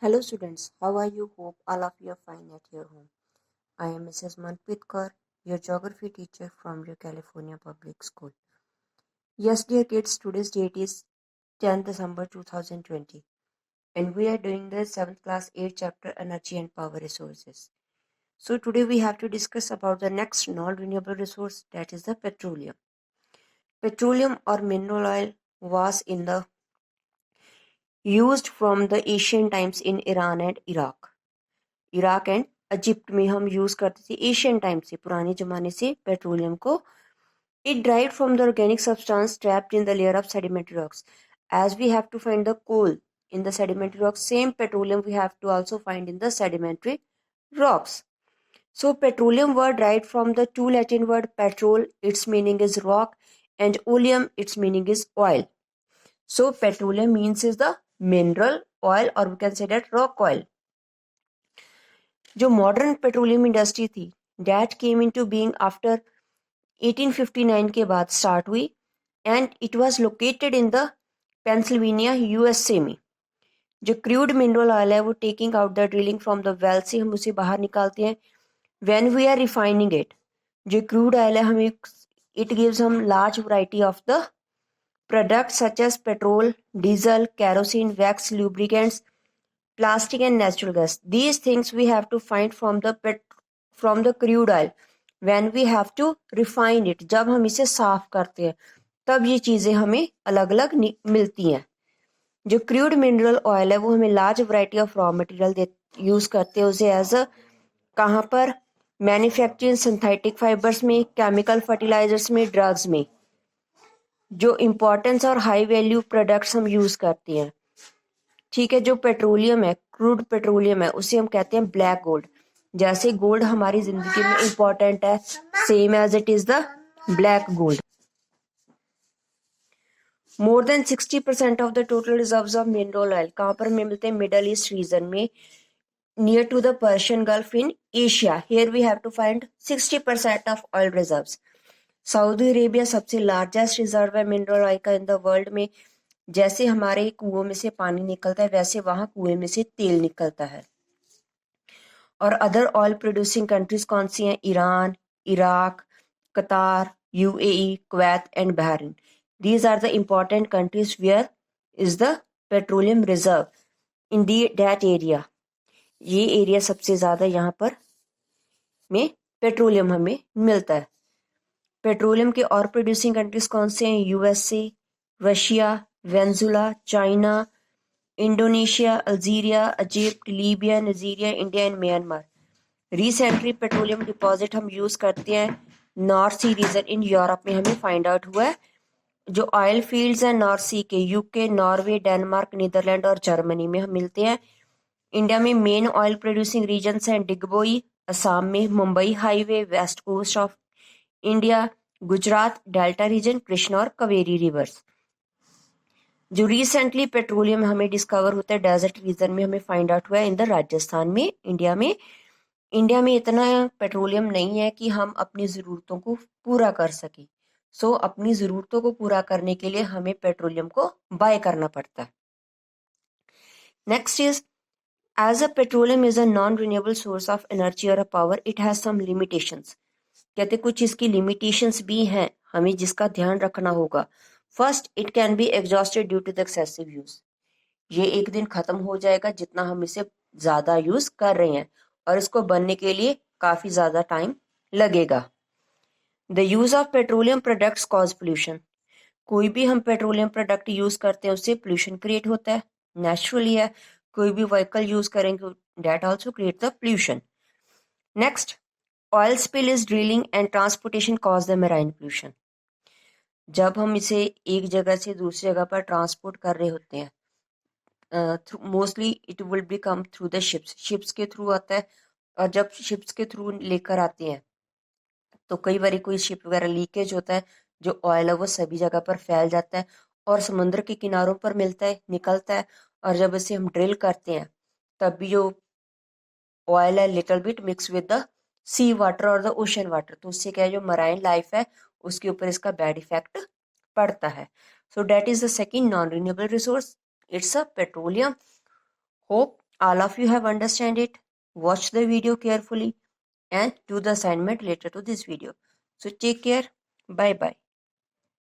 Hello students, how are you? Hope all of you are fine at your home. I am Mrs. Manpreet Kaur, your geography teacher from your California Public School. Yes dear kids, today's date is 10th December 2020 and we are doing the 7th class 8th chapter Energy and Power Resources. So today we have to discuss about the next non-renewable resource, that is the petroleum. Petroleum or mineral oil was in the used from the ancient times in Iran and Iraq. Iraq and Egypt में हम use करते थे Asian time से, पुराने जमाने से petroleum को. It derived from the organic substance trapped in the layer of sedimentary rocks. As we have to find the coal in the sedimentary rocks, same petroleum we have to also find in the sedimentary rocks. So petroleum word derived from the two Latin word petrol, its meaning is rock, and oleum, its meaning is oil. So petroleum means is the mineral oil, or we can say that rock oil. जो modern petroleum industry थी that came into being after 1859 के बाद start हुई and it was located in the Pennsylvania USA में. जो crude mineral oil है वो taking out the drilling from the well से हम उसे बाहर निकालते हैं. When we are refining it, जो क्रूड ऑयल है हमें इट गिव्स हम large variety of the product such as petrol, diesel, kerosene, wax, lubricants, plastic and natural gas. These things we have to find from the crude oil when we have to refine it. जब हम इसे साफ करते हैं तब ये चीजें हमें अलग अलग मिलती हैं. जो क्रूड मिनरल ऑयल है वो हमें large variety of raw material use करते हैं उसे एज अ कहाँ पर मैन्युफैक्चरिंग सिंथेटिक फाइबर्स में, केमिकल फर्टिलाइजर्स में, ड्रग्स में. जो इम्पोर्टेंस और हाई वैल्यू प्रोडक्ट्स हम यूज करते हैं. ठीक है, जो पेट्रोलियम है, क्रूड पेट्रोलियम है, उसे हम कहते हैं ब्लैक गोल्ड. जैसे गोल्ड हमारी जिंदगी में इंपॉर्टेंट है, same as it is the black gold. More than 60% of the total reserves of mineral oil कहाँ पर हमें मिलते हैं? मिडल ईस्ट रीजन में, near to the Persian gulf in Asia. Here we have to find 60% of oil reserves. Saudi Arabia सबसे largest reserve है mineral oil का in the world में. जैसे हमारे कुओं में से पानी निकलता है वैसे वहां कुएं में से तेल निकलता है. और अदर ऑयल प्रोड्यूसिंग कंट्रीज कौन सी हैं? Iran, Iraq, Qatar, UAE, Kuwait and Bahrain. These are the important countries where is the petroleum reserve in that area. ये एरिया सबसे ज्यादा यहाँ पर में पेट्रोलियम हमें मिलता है. पेट्रोलियम के और प्रोड्यूसिंग कंट्रीज कौन से हैं? USA, Russia, Venezuela, China, Indonesia, Algeria, Egypt, Libya, Nigeria, India and Myanmar. Recently petroleum deposit हम यूज करते हैं north sea region in Europe में, हमें फाइंड आउट हुआ है. जो ऑयल फील्ड्स हैं नॉर्थ सी के, यूके, नॉर्वे, डेनमार्क, नीदरलैंड और जर्मनी में हम मिलते हैं. इंडिया में मेन ऑयल प्रोड्यूसिंग रीजन्स हैं डिगबोई असम में, Mumbai highway, west coast of India, Gujarat, delta region, Krishna और कावेरी रिवर्स. जो रिसेंटली पेट्रोलियम हमें डिस्कवर होता है डेजर्ट रीजन में, हमें फाइंड आउट हुआ है इन द राजस्थान में, इंडिया में. इंडिया में इतना पेट्रोलियम नहीं है कि हम अपनी ज़रूरतों को पूरा कर सकें. सो अपनी ज़रूरतों को पूरा करने के लिए हमें पेट्रोलियम को बाय करना पड़ता है. Next is as a petroleum is a non renewable source of energy और power, it has some limitations. कहते कुछ इसकी लिमिटेशंस भी हैं हमें जिसका ध्यान रखना होगा. First, it can be exhausted due to the excessive use. ये एक दिन खत्म हो जाएगा जितना हम इसे ज्यादा यूज कर रहे हैं, और इसको बनने के लिए काफी ज्यादा टाइम लगेगा. The use of petroleum products cause pollution. कोई भी हम पेट्रोलियम प्रोडक्ट यूज करते हैं उससे पोल्यूशन क्रिएट होता है, नेचुरली है. कोई भी व्हीकल यूज करेंगे that also create the pollution. Next, oil spill is drilling and transportation cause the marine pollution. जब हम इसे एक जगह से दूसरी जगह पर ट्रांसपोर्ट कर रहे होते हैं, mostly it will be come through the ships के थ्रू आता है. और जब शिप्स के थ्रू लेकर आते हैं तो कई बार कोई शिप वगैरह लीकेज होता है, जो ऑयल है वो सभी जगह पर फैल जाता है और समुद्र के किनारों पर मिलता है, निकलता है. और जब इसे हम ड्रिल करते हैं तब भी जो ऑयल है little bit mix with the sea water और द ओशन वाटर, तो उससे क्या है जो मराइन लाइफ है उसके ऊपर इसका बैड इफेक्ट पड़ता है. So that is the second non renewable resource, it's a petroleum. Hope all of you have understand it. Watch the video carefully and do the assignment related to this video. So take care. Bye bye.